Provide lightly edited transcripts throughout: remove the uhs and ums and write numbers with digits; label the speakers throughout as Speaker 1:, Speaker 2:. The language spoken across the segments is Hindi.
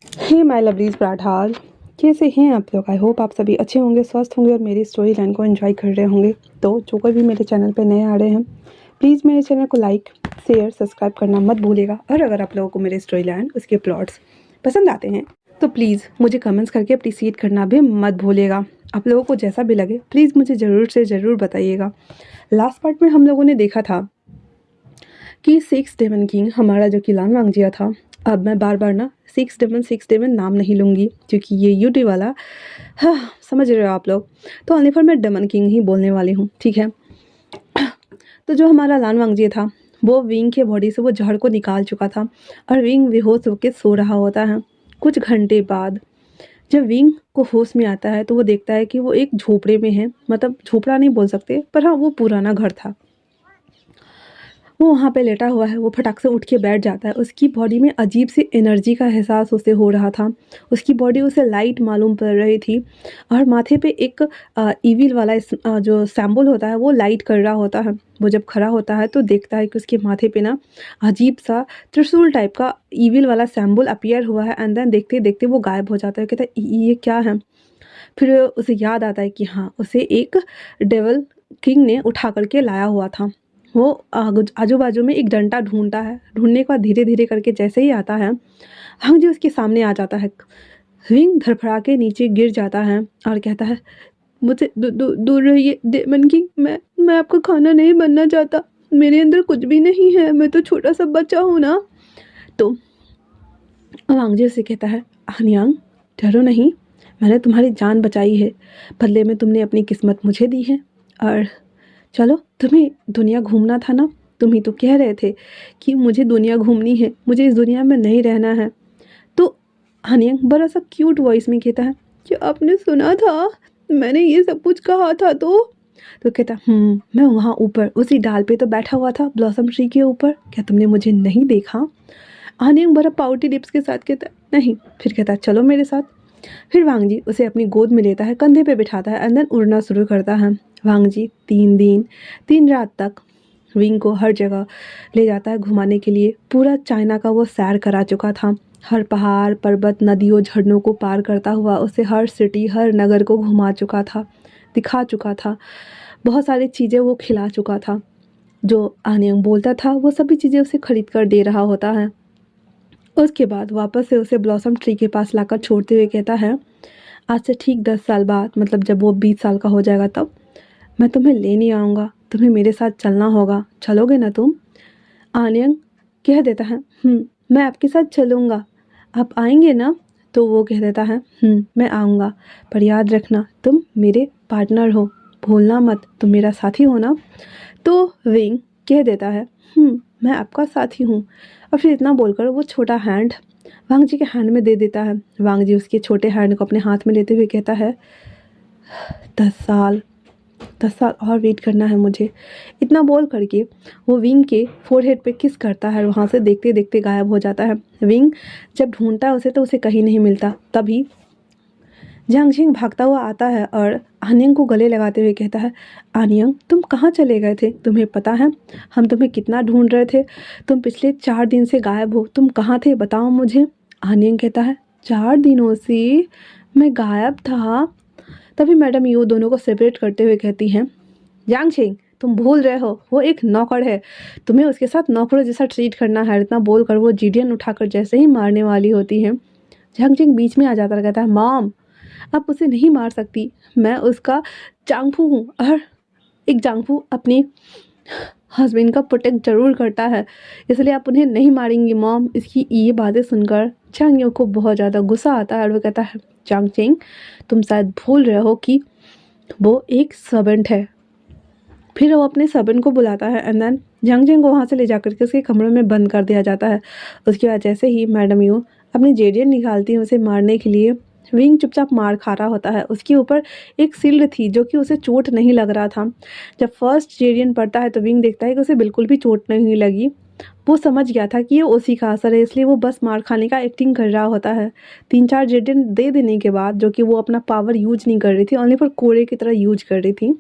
Speaker 1: हे माय लवलीज पराठाल, कैसे हैं आप लोग। आई होप आप सभी अच्छे होंगे, स्वस्थ होंगे और मेरी स्टोरी लाइन को एंजॉय कर रहे होंगे। तो जो कोई भी मेरे चैनल पे नए आ रहे हैं, प्लीज़ मेरे चैनल को लाइक शेयर सब्सक्राइब करना मत भूलिएगा। और अगर आप लोगों को मेरी स्टोरी लाइन उसके प्लॉट्स पसंद आते हैं तो प्लीज़ मुझे कमेंट्स करके अप्रिसिएट करना भी मत भूलिएगा। आप लोगों को जैसा भी लगे प्लीज़ मुझे ज़रूर से ज़रूर बताइएगा। लास्ट पार्ट में हम लोगों ने देखा था कि सिक्स डेमन किंग हमारा जो कि लान वांगजिया था। अब मैं बार बार ना सिक्स डेमन नाम नहीं लूँगी क्योंकि ये यूट्यूब वाला, हाँ समझ रहे हो आप लोग। तो ओनली फॉर मैं डेमन किंग ही बोलने वाली हूँ, ठीक है। तो जो हमारा लान वांगजिया था वो विंग के बॉडी से वो जहर को निकाल चुका था और विंग बेहोश होकर सो रहा होता है। कुछ घंटे बाद जब विंग को होश में आता है तो वो देखता है कि वो एक झोपड़े में है। मतलब झोपड़ा नहीं बोल सकते, पर हाँ वो पुराना घर था। वो वहाँ पे लेटा हुआ है। वो फटाक से उठ के बैठ जाता है। उसकी बॉडी में अजीब सी एनर्जी का एहसास उसे हो रहा था। उसकी बॉडी उसे लाइट मालूम पड़ रही थी और माथे पे एक ईविल वाला जो सैम्बल होता है वो लाइट कर रहा होता है। वो जब खड़ा होता है तो देखता है कि उसके माथे पे ना अजीब सा त्रिशूल टाइप का ईविल वाला सैम्बल अपीयर हुआ है। एंड देन देखते देखते वो गायब हो जाता है। कहता है ये क्या है। फिर उसे याद आता है कि हाँ उसे एक डेवल किंग ने उठा करके लाया हुआ था। वो आजू बाजू में एक डंडा ढूंढता है। ढूंढने के बाद धीरे धीरे करके जैसे ही आता है, हम जो उसके सामने आ जाता है। रिंग धड़फड़ा के नीचे गिर जाता है और कहता है मुझे दूर रहिए डेमन किंग। मैं आपका खाना नहीं बनना चाहता। मेरे अंदर कुछ भी नहीं है। मैं तो छोटा सा बच्चा हूँ ना। तो वांगजे से कहता है हानियांग डरो नहीं, मैंने तुम्हारी जान बचाई है। बदले में तुमने अपनी किस्मत मुझे दी है। और चलो तुम्हें दुनिया घूमना था ना। तुम ही तो कह रहे थे कि मुझे दुनिया घूमनी है, मुझे इस दुनिया में नहीं रहना है। तो हानियांग बड़ा सा क्यूट वॉइस में कहता है कि आपने सुना था मैंने ये सब कुछ कहा था। तो कहता मैं वहाँ ऊपर उसी डाल पे तो बैठा हुआ था ब्लॉसम ट्री के ऊपर। क्या तुमने मुझे नहीं देखा। हानियांग बड़ा पाउटी लिप्स के साथ कहता नहीं। फिर कहता चलो मेरे साथ। फिर वांगजी उसे अपनी गोद में लेता है, कंधे पे बिठाता है एंड देन उड़ना शुरू करता है। वांगजी 3 दिन 3 रात तक विंग को हर जगह ले जाता है घुमाने के लिए। पूरा चाइना का वो सैर करा चुका था। हर पहाड़ पर्वत नदियों झरनों को पार करता हुआ उसे हर सिटी हर नगर को घुमा चुका था, दिखा चुका था। बहुत सारी चीज़ें वो खिला चुका था। जो हानियांग बोलता था वो सभी चीज़ें उसे खरीद कर दे रहा होता है। उसके बाद वापस से उसे ब्लॉसम ट्री के पास लाकर छोड़ते हुए कहता है आज से ठीक 10 साल बाद, मतलब जब वो 20 साल का हो जाएगा तब मैं तुम्हें लेने आऊँगा। तुम्हें मेरे साथ चलना होगा, चलोगे ना तुम। आर्यन कह देता है मैं आपके साथ चलूँगा, आप आएंगे ना। तो वो कह देता है मैं आऊँगा, पर याद रखना तुम मेरे पार्टनर हो, भूलना मत तुम मेरा साथी हो ना। तो विंग कह देता है मैं आपका साथी हूँ। और फिर इतना बोलकर वो छोटा हैंड वांगजी के हैंड में दे देता है। वांगजी उसके छोटे हैंड को अपने हाथ में लेते हुए कहता है 10 साल और वेट करना है मुझे। इतना बोल करके वो विंग के फोरहेड पे किस करता है और वहाँ से देखते देखते गायब हो जाता है। विंग जब ढूंढता है उसे तो उसे कहीं नहीं मिलता। तभी झांगझिंग भागता हुआ आता है और आनियंग को गले लगाते हुए कहता है आनियंग तुम कहाँ चले गए थे। तुम्हें पता है हम तुम्हें कितना ढूंढ रहे थे। तुम पिछले 4 दिन से गायब हो। तुम कहाँ थे बताओ मुझे। आनियंग कहता है 4 दिनों से मैं गायब था। तभी मैडम यू दोनों को सेपरेट करते हुए कहती हैं झांगझिंग तुम भूल रहे हो वो एक नौकर है, तुम्हें उसके साथ नौकरों जैसा ट्रीट करना है। इतना बोलकर वो जीडियन उठाकर जैसे ही मारने वाली होती है, झांगझिंग बीच में आ जाता कहता है मॉम आप उसे नहीं मार सकती, मैं उसका जांगफू हूँ और एक जांगफू अपने हस्बैंड का प्रोटेक्ट जरूर करता है, इसलिए आप उन्हें नहीं मारेंगी मॉम। इसकी ये बातें सुनकर झांग को बहुत ज़्यादा गुस्सा आता है और वो कहता है झांगझिंग तुम शायद भूल रहे हो कि वो एक सर्वेंट है। फिर वो अपने सर्वेंट को बुलाता है एंड देन झांगझिंग को वहाँ से ले जाकर के उसके कमरे में बंद कर दिया जाता है। उसके बाद जैसे ही मैडम यू अपनी जेडियन निकालती है उसे मारने के लिए, विंग चुपचाप मार खा रहा होता है। उसके ऊपर एक शील्ड थी जो कि उसे चोट नहीं लग रहा था। जब फर्स्ट जेडियन पड़ता है तो विंग देखता है कि उसे बिल्कुल भी चोट नहीं लगी। वो समझ गया था कि ये उसी का असर है, इसलिए वो बस मार खाने का एक्टिंग कर रहा होता है। 3-4 जेडियन दे देने के बाद, जो कि वो अपना पावर यूज नहीं कर रही थी, ओनली पर कोड़े की तरह यूज कर रही थी,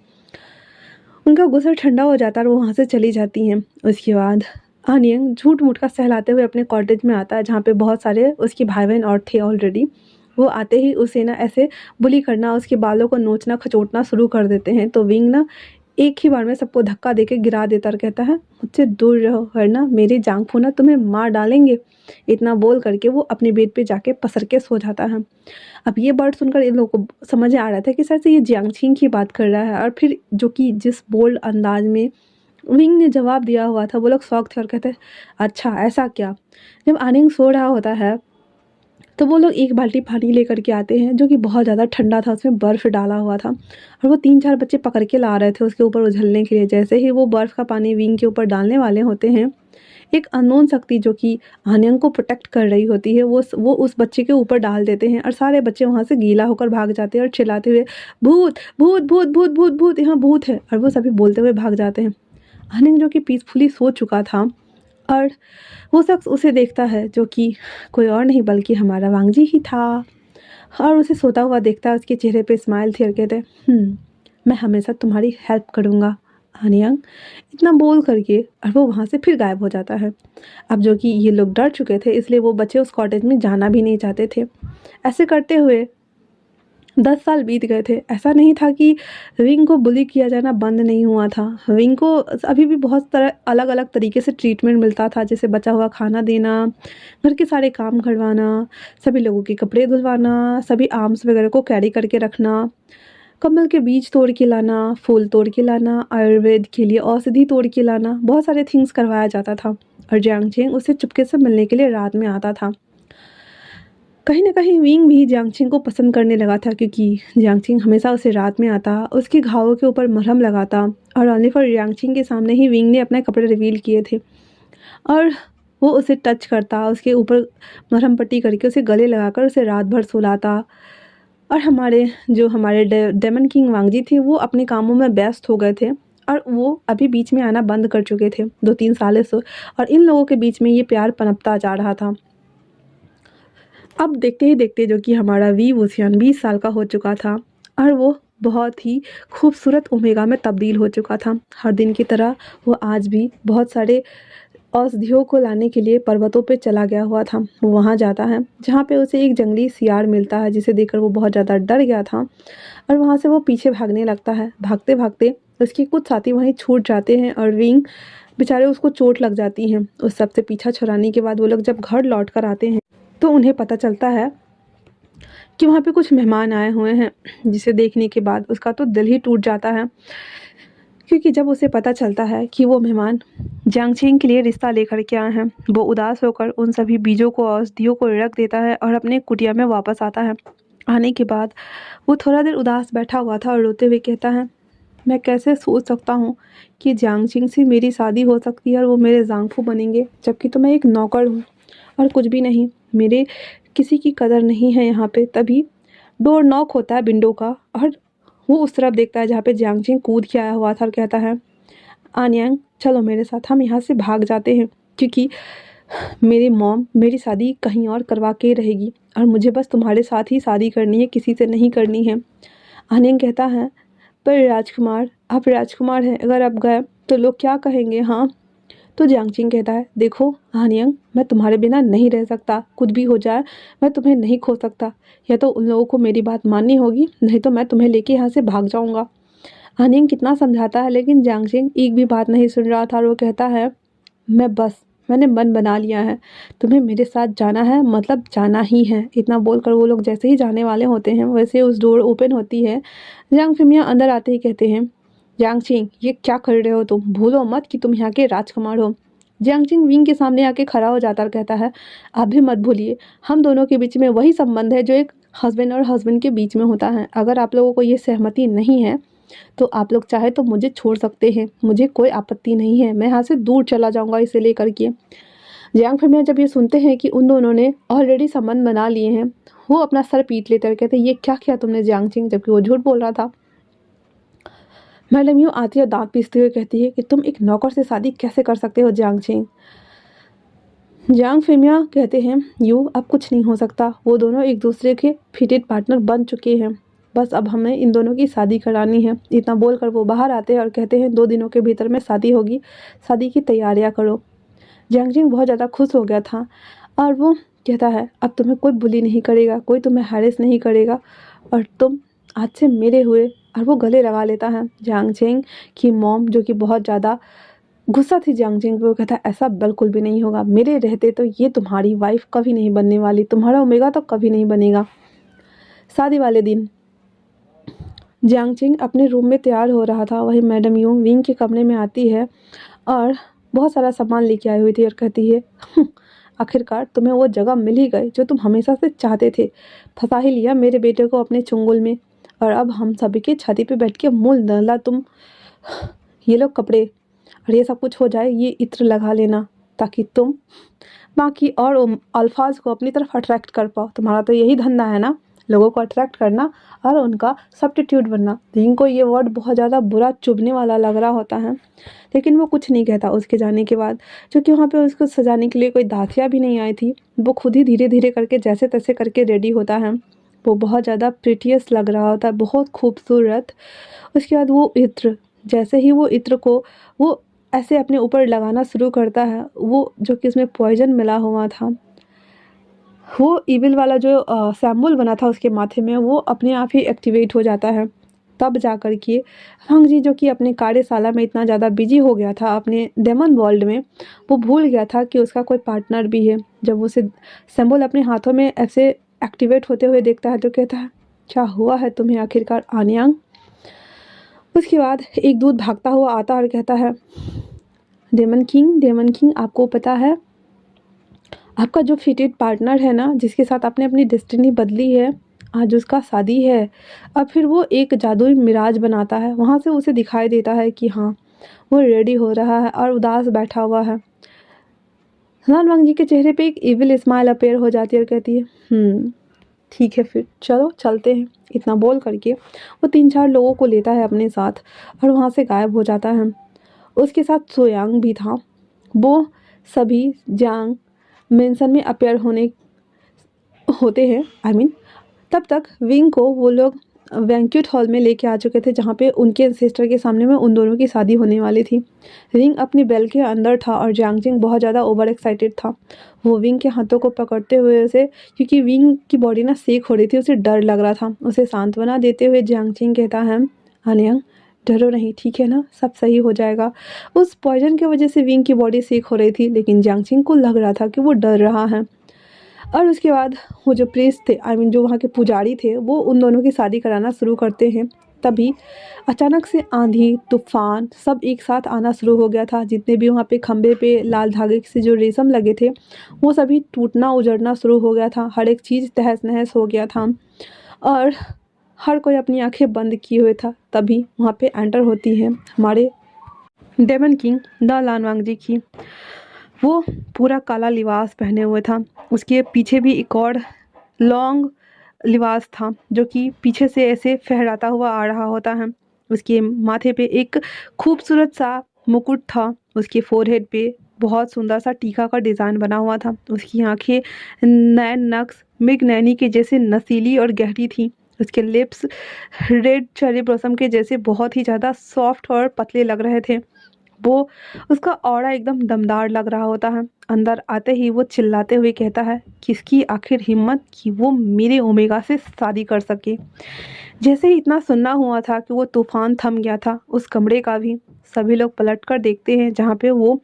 Speaker 1: उनका गुस्सा ठंडा हो जाता है और वो वहाँ से चली जाती हैं। उसके बाद आनियंग झूठ मूठ का सहलाते हुए अपने कॉटेज में आता है, जहाँ पे बहुत सारे उसके भाई बहन और थे ऑलरेडी। वो आते ही उसे ना ऐसे बुली करना, उसके बालों को नोचना खचोटना शुरू कर देते हैं। तो विंग ना एक ही बार में सबको धक्का देके गिरा देता और कहता है, मुझसे दूर रहो वरना मेरे जांगफू ना तुम्हें मार डालेंगे। इतना बोल करके वो अपने बेड पे जाके पसर के सो जाता है। अब ये वर्ड सुनकर इन लोगों को समझ आ रहा था कि शायद से ये जियांगछिंग की बात कर रहा है, और फिर जो कि जिस बोल्ड अंदाज में विंग ने जवाब दिया हुआ था, वो लोग शौक थे और कहते हैं, अच्छा ऐसा क्या। जब आनिंग सो रहा होता है तो वो लोग एक बाल्टी पानी लेकर के आते हैं, जो कि बहुत ज़्यादा ठंडा था, उसमें बर्फ़ डाला हुआ था, और वो 3-4 बच्चे पकड़ के ला रहे थे उसके ऊपर उछलने के लिए। जैसे ही वो बर्फ़ का पानी विंग के ऊपर डालने वाले होते हैं, एक अननोन शक्ति जो कि आन्यंग को प्रोटेक्ट कर रही होती है, वो उस बच्चे के ऊपर डाल देते हैं, और सारे बच्चे वहाँ से गीला होकर भाग जाते हैं और चिल्लाते हुए, भूत भूत भूत भूत भूत भूत, यहाँ भूत है, और वो सभी बोलते हुए भाग जाते हैं। आन्यंग जो कि पीसफुली सो चुका था, और वो शख्स उसे देखता है, जो कि कोई और नहीं बल्कि हमारा वांगजी ही था, और उसे सोता हुआ देखता है। उसके चेहरे पे स्माइल थी और कहते हैं, मैं हमेशा तुम्हारी हेल्प करूँगा आनियंग। इतना बोल करके और वो वहाँ से फिर गायब हो जाता है। अब जो कि ये लोग डर चुके थे, इसलिए वो बच्चे उस कॉटेज में जाना भी नहीं चाहते थे। ऐसे करते हुए 10 साल बीत गए थे। ऐसा नहीं था कि विंग को बुली किया जाना बंद नहीं हुआ था। विंग को अभी भी बहुत तरह अलग अलग तरीके से ट्रीटमेंट मिलता था, जैसे बचा हुआ खाना देना, घर के सारे काम करवाना, सभी लोगों के कपड़े धुलवाना, सभी आर्म्स वगैरह को कैरी करके रखना, कमल के बीज तोड़ के लाना, फूल तोड़ के लाना, आयुर्वेद के लिए औषधि तोड़ के लाना, बहुत सारे थिंग्स करवाया जाता था। और जियांगछिंग उससे चुपके से मिलने के लिए रात में आता था। कहीं न कहीं विंग भी जियांगछिंग को पसंद करने लगा था, क्योंकि जियांगछिंग हमेशा उसे रात में आता, उसके घावों के ऊपर मरहम लगाता, और ओनली फॉर जियांगछिंग के सामने ही विंग ने अपने कपड़े रिवील किए थे, और वो उसे टच करता, उसके ऊपर मरहम पट्टी करके उसे गले लगाकर उसे रात भर सुलाता। और हमारे डेमन किंग वांगजी थे, वो अपने कामों में व्यस्त हो गए थे, और वो अभी बीच में आना बंद कर चुके थे 2-3 सालों से, और इन लोगों के बीच में ये प्यार पनपता जा रहा था। अब देखते ही देखते जो कि हमारा वी वुशियान 20 साल का हो चुका था, और वो बहुत ही खूबसूरत ओमेगा में तब्दील हो चुका था। हर दिन की तरह वो आज भी बहुत सारे औषधियों को लाने के लिए पर्वतों पे चला गया हुआ था। वो वहाँ जाता है जहाँ पे उसे एक जंगली सियार मिलता है, जिसे देखकर वो बहुत ज़्यादा डर गया था, और वहाँ से वो पीछे भागने लगता है। भागते भागते उसके कुछ साथी वहीं छूट जाते हैं, और विंग बेचारे उसको चोट लग जाती हैं। उस सब से पीछा छुड़ाने के बाद वो लोग जब घर लौट कर आते हैं, तो उन्हें पता चलता है कि वहाँ पे कुछ मेहमान आए हुए हैं, जिसे देखने के बाद उसका तो दिल ही टूट जाता है। क्योंकि जब उसे पता चलता है कि वो मेहमान जियांगछिंग के लिए रिश्ता लेकर के आए हैं, वो उदास होकर उन सभी बीजों को औषधियों को रख देता है और अपने कुटिया में वापस आता है। आने के बाद वो थोड़ा देर उदास बैठा हुआ था और रोते हुए कहता है, मैं कैसे सोच सकता हूँ कि जियांगछिंग से मेरी शादी हो सकती है और वो मेरे जांगफू बनेंगे, जबकि तो मैं एक नौकर हूँ और कुछ भी नहीं। मेरे किसी की कदर नहीं है यहाँ पे। तभी डोर नॉक होता है विंडो का, और वो उस तरफ देखता है जहाँ पे जियांगछिंग कूद के आया हुआ था, और कहता है, आन्यांग चलो मेरे साथ, हम यहाँ से भाग जाते हैं, क्योंकि मेरी मॉम मेरी शादी कहीं और करवा के रहेगी, और मुझे बस तुम्हारे साथ ही शादी करनी है, किसी से नहीं करनी है। आन्यांग कहता है, पर राजकुमार, आप राजकुमार हैं, अगर आप गए तो लोग क्या कहेंगे। हाँ, तो जियांगछिंग कहता है, देखो आन्यांग, मैं तुम्हारे बिना नहीं रह सकता, कुछ भी हो जाए मैं तुम्हें नहीं खो सकता। या तो उन लोगों को मेरी बात माननी होगी, नहीं तो मैं तुम्हें लेके यहाँ से भाग जाऊँगा। आन्यांग कितना समझाता है, लेकिन जियांगछिंग एक भी बात नहीं सुन रहा था, और वो कहता है, मैंने मन बना लिया है, तुम्हें मेरे साथ जाना है, मतलब जाना ही है। इतना बोलकर वो लोग जैसे ही जाने वाले होते हैं, वैसे उस डोर ओपन होती है। जियांग फिमिया अंदर आते ही कहते हैं, जियांगछिंग ये क्या कर रहे हो तुम, भूलो मत कि तुम यहाँ के राजकुमार हो। जियांगछिंग विंग के सामने आके खड़ा हो जाता और कहता है, आप भी मत भूलिए, हम दोनों के बीच में वही संबंध है जो एक हस्बैंड और हस्बैंड के बीच में होता है। अगर आप लोगों को ये सहमति नहीं है तो आप लोग चाहे तो मुझे छोड़ सकते हैं, मुझे कोई आपत्ति नहीं है, मैं यहाँ से दूर चला जाऊँगा इसे लेकर के। जियांग फिमिया जब ये सुनते हैं कि उन दोनों ने ऑलरेडी संबंध बना लिए हैं, वो अपना सर पीट लेते और कहते हैं, ये क्या किया तुमने जियांगछिंग, जबकि वो झूठ बोल रहा था। मैडम यूँ आती है दांत पीसते हुए कहती है कि तुम एक नौकर से शादी कैसे कर सकते हो जियांगछिंग। जियांग फिमिया कहते हैं, यू अब कुछ नहीं हो सकता, वो दोनों एक दूसरे के फिटेड पार्टनर बन चुके हैं, बस अब हमें इन दोनों की शादी करानी है। इतना बोलकर वो बाहर आते हैं और कहते हैं, 2 दिनों के भीतर में शादी होगी, शादी की तैयारियां करो। जियांगजिंग बहुत ज़्यादा खुश हो गया था और वो कहता है अब तुम्हें कोई बुली नहीं करेगा, कोई तुम्हें हैरेस नहीं करेगा और तुम आज से मेरे हुए। और वो गले लगा लेता है जियांगजिंग की मॉम, जो कि बहुत ज़्यादा गुस्सा थी जियांगजिंग पे। वो कहता है ऐसा बिल्कुल भी नहीं होगा, मेरे रहते तो ये तुम्हारी वाइफ कभी नहीं बनने वाली, तुम्हारा ओमेगा तो कभी नहीं बनेगा। शादी वाले दिन जियांगजिंग अपने रूम में तैयार हो रहा था, वही मैडम यू विंग के कमरे में आती है और बहुत सारा सामान लेके आई हुई थी और कहती है आखिरकार तुम्हें वो जगह मिल ही गई जो तुम हमेशा से चाहते थे, फंसा ही लिया मेरे बेटे को अपने चुंगल में, और अब हम सभी के छाती पे बैठ के मुँह डाला तुम। ये लो कपड़े और ये सब कुछ हो जाए, ये इत्र लगा लेना ताकि तुम बाकी और अल्फाज को अपनी तरफ अट्रैक्ट कर पाओ। तुम्हारा तो यही धंधा है ना, लोगों को अट्रैक्ट करना और उनका सब्स्टिट्यूट बनना। जिनको ये वर्ड बहुत ज़्यादा बुरा चुभने वाला लग रहा होता है, लेकिन वो कुछ नहीं कहता उसके जाने के बाद, क्योंकि वहाँ पे उसको सजाने के लिए कोई दासियाँ भी नहीं आई थी। वो खुद ही धीरे धीरे करके जैसे तैसे करके रेडी होता है। वो बहुत ज़्यादा प्रिटियस लग रहा होता है, बहुत खूबसूरत। उसके बाद वो इत्र, जैसे ही वो इत्र को वो ऐसे अपने ऊपर लगाना शुरू करता है, वो जो कि उसमें पॉइजन मिला हुआ था, वो इविल वाला जो सैम्बल बना था उसके माथे में, वो अपने आप ही एक्टिवेट हो जाता है। तब जा कर के हंग जी, जो कि अपने कार्यशाला में इतना ज़्यादा बिजी हो गया था अपने डेमन वर्ल्ड में, वो भूल गया था कि उसका कोई पार्टनर भी है। जब उसे सैम्बल अपने हाथों में ऐसे एक्टिवेट होते हुए देखता है तो कहता है क्या हुआ है तुम्हें आखिरकार आन्यांग। उसके बाद एक दूत भागता हुआ आता और कहता है डेमन किंग आपको पता है आपका जो फिटेड पार्टनर है ना, जिसके साथ आपने अपनी डेस्टिनी बदली है, आज उसका शादी है। अब फिर वो एक जादुई मिराज बनाता है, वहाँ से उसे दिखाई देता है कि हाँ वो रेडी हो रहा है और उदास बैठा हुआ है। लान वांग जी के चेहरे पे एक इविल स्माइल अपेयर हो जाती है और कहती है ठीक है फिर चलो चलते हैं। इतना बोल करके वो 3-4 लोगों को लेता है अपने साथ और वहाँ से गायब हो जाता है। उसके साथ सोयांग भी था। वो सभी जांग मेंशन में अपेयर होते हैं, तब तक विंग को वो लोग बैंक्वेट हॉल में लेके आ चुके थे, जहाँ पे उनके एंसेस्टर के सामने में उन दोनों की शादी होने वाली थी। विंग अपनी बेल के अंदर था और जियांगजिंग बहुत ज़्यादा ओवर एक्साइटेड था। वो विंग के हाथों को पकड़ते हुए उसे, क्योंकि विंग की बॉडी ना सेक हो रही थी, उसे डर लग रहा था, उसे सांत्वना देते हुए जियांगजिंग कहता है आन्यांग डरो नहीं, ठीक है ना, सब सही हो जाएगा। उस पॉइजन की वजह से विंग की बॉडी सेक हो रही थी, लेकिन जियांगजिंग को लग रहा था कि वो डर रहा है। और उसके बाद वो जो प्रीस्ट थे, जो वहाँ के पुजारी थे, वो उन दोनों की शादी कराना शुरू करते हैं। तभी अचानक से आंधी तूफान सब एक साथ आना शुरू हो गया था। जितने भी वहाँ पे खंबे पे लाल धागे से जो रेशम लगे थे, वो सभी टूटना उजड़ना शुरू हो गया था। हर एक चीज़ तहस नहस हो गया था और हर कोई अपनी आंखें बंद किए हुए था। तभी वहाँ पे एंटर होती है हमारे डेमन किंग द लानवांग जी की। वो पूरा काला लिबास पहने हुए था, उसके पीछे भी एक और लॉन्ग लिबास था जो कि पीछे से ऐसे फहराता हुआ आ रहा होता है। उसके माथे पे एक खूबसूरत सा मुकुट था, उसके फोरहेड पे बहुत सुंदर सा टीका का डिज़ाइन बना हुआ था। उसकी आंखें नैन नक्श मृग नैनी के जैसे नसीली और गहरी थी। उसके लिप्स रेड चेरी ब्लॉसम के जैसे बहुत ही ज़्यादा सॉफ्ट और पतले लग रहे थे। वो उसका ऑरा एकदम दमदार लग रहा होता है। अंदर आते ही वो चिल्लाते हुए कहता है किसकी आखिर हिम्मत कि वो मेरे ओमेगा से शादी कर सके। जैसे ही इतना सुनना हुआ था कि वो तूफान थम गया था उस कमरे का भी। सभी लोग पलट कर देखते हैं जहाँ पे वो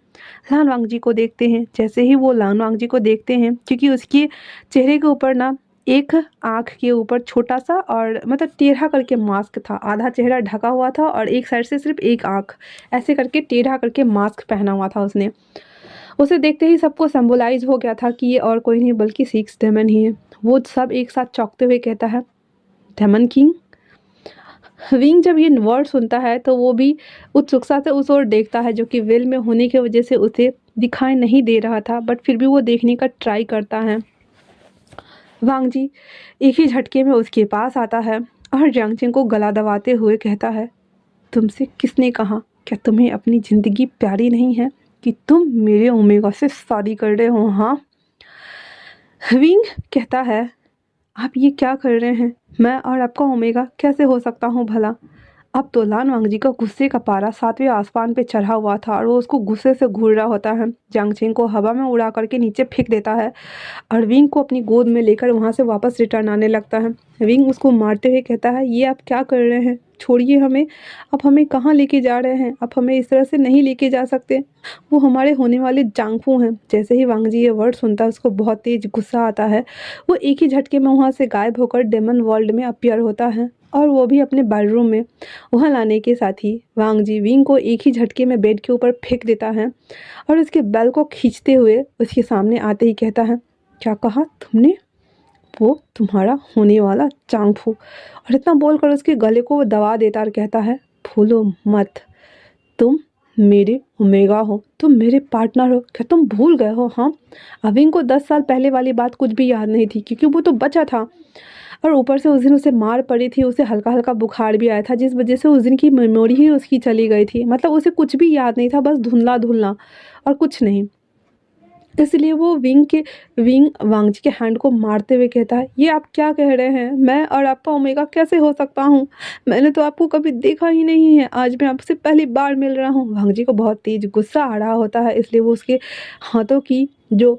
Speaker 1: लानवांग जी को देखते हैं। जैसे ही वो लानवांग जी को देखते हैं, क्योंकि उसके चेहरे के ऊपर ना एक आँख के ऊपर छोटा सा और मतलब टेढ़ा करके मास्क था, आधा चेहरा ढका हुआ था और एक साइड से सिर्फ एक आँख ऐसे करके टेढ़ा करके मास्क पहना हुआ था उसने। उसे देखते ही सबको सिंबलाइज हो गया था कि ये और कोई नहीं बल्कि 6 डेमन ही है। वो सब एक साथ चौंकते हुए कहता है डेमन किंग। विंग जब ये वर्ड सुनता है तो वो भी उत्सुकता से उस ओर देखता है, जो कि वेल में होने की वजह से उसे दिखाई नहीं दे रहा था, बट फिर भी वो देखने का ट्राई करता है। वांग जी एक ही झटके में उसके पास आता है और जियांगजिंग को गला दबाते हुए कहता है तुमसे किसने कहा, क्या तुम्हें अपनी ज़िंदगी प्यारी नहीं है कि तुम मेरे ओमेगा से शादी कर रहे हो। हाँ, विंग कहता है आप ये क्या कर रहे हैं, मैं और आपका ओमेगा कैसे हो सकता हूँ भला। अब तो लान वांगजी का गुस्से का पारा 7वें आसमान पे चढ़ा हुआ था और वो उसको गुस्से से घूर रहा होता है। जियांगछेन को हवा में उड़ा करके नीचे फेंक देता है और विंग को अपनी गोद में लेकर वहाँ से वापस रिटर्न आने लगता है। विंग उसको मारते हुए कहता है, ये आप क्या कर रहे हैं, छोड़िए हमें, आप हमें कहाँ लेके जा रहे हैं, आप हमें इस तरह से नहीं लेके जा सकते, वो हमारे होने वाले जांगफू हैं। जैसे ही वांगजी ये वर्ड सुनता है उसको बहुत तेज गुस्सा आता है। वो एक ही झटके में वहाँ से गायब होकर डेमन वर्ल्ड में अपीयर होता है और वो भी अपने बेडरूम में। वहाँ लाने के साथ ही वांगजी विंग को एक ही झटके में बेड के ऊपर फेंक देता है और उसके बैल को खींचते हुए उसके सामने आते ही कहता है, क्या कहा तुमने, वो तुम्हारा होने वाला चांगफू। और इतना बोलकर उसके गले को वो दबा देता और कहता है, भूलो मत, तुम मेरे ओमेगा हो, तुम मेरे पार्टनर हो, क्या तुम भूल गए हो। हाँ, अविंग को 10 साल पहले वाली बात कुछ भी याद नहीं थी क्योंकि वो तो बचा था और ऊपर से उस दिन उसे मार पड़ी थी, उसे हल्का हल्का बुखार भी आया था जिस वजह से उस दिन की मेमोरी ही उसकी चली गई थी। मतलब उसे कुछ भी याद नहीं था, बस धुंधला धुंधला और कुछ नहीं। इसलिए वो विंग वांगजी के हैंड को मारते हुए कहता है, ये आप क्या कह रहे हैं, मैं और आपका ओमेगा कैसे हो सकता हूँ, मैंने तो आपको कभी देखा ही नहीं है, आज मैं आपसे पहली बार मिल रहा हूँ। वांगजी को बहुत तेज गुस्सा आ रहा होता है, इसलिए वो उसके हाथों की जो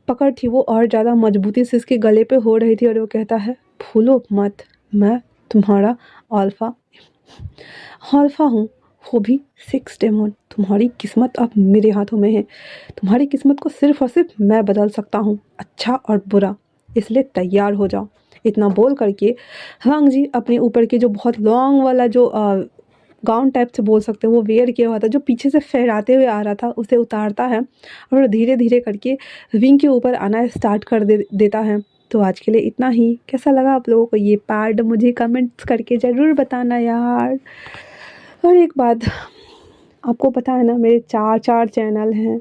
Speaker 1: पकड़ थी वो और ज़्यादा मजबूती से इसके गले पे हो रही थी और वो कहता है, भूलो मत, मैं तुम्हारा अल्फा अल्फा हूँ, वो भी 6 डेमन। तुम्हारी किस्मत अब मेरे हाथों में है, तुम्हारी किस्मत को सिर्फ और सिर्फ मैं बदल सकता हूँ, अच्छा और बुरा, इसलिए तैयार हो जाओ। इतना बोल करके वांगजी अपने ऊपर के जो बहुत लॉन्ग वाला जो गाउन टाइप से बोल सकते हैं वो वेयर किया हुआ था, जो पीछे से फहराते हुए आ रहा था, उसे उतारता है और धीरे धीरे करके विंग के ऊपर आना स्टार्ट कर देता है। तो आज के लिए इतना ही। कैसा लगा आप लोगों को ये पार्ट, मुझे कमेंट्स करके ज़रूर बताना यार। और एक बात, आपको पता है ना मेरे 4 चैनल हैं।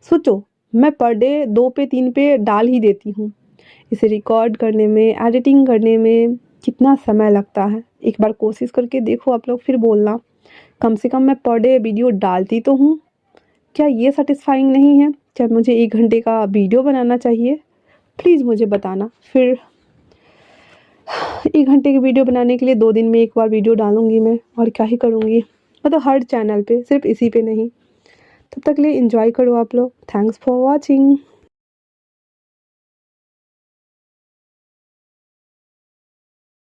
Speaker 1: सोचो, मैं पर डे 2 पे 3 पे डाल ही देती हूँ। इसे रिकॉर्ड करने में, एडिटिंग करने में कितना समय लगता है। एक बार कोशिश करके देखो आप लोग, फिर बोलना। कम से कम मैं पर डे वीडियो डालती तो हूँ। क्या ये सेटिस्फाइंग नहीं है? क्या मुझे 1 घंटे का वीडियो बनाना चाहिए? प्लीज़ मुझे बताना। फिर 1 घंटे की वीडियो बनाने के लिए 2 दिन में 1 बार वीडियो डालूँगी मैं, और क्या ही करूँगी। मतलब हर चैनल पे, सिर्फ इसी पे नहीं। तब तक के लिए एंजॉय करो आप लोग। Thanks for watching.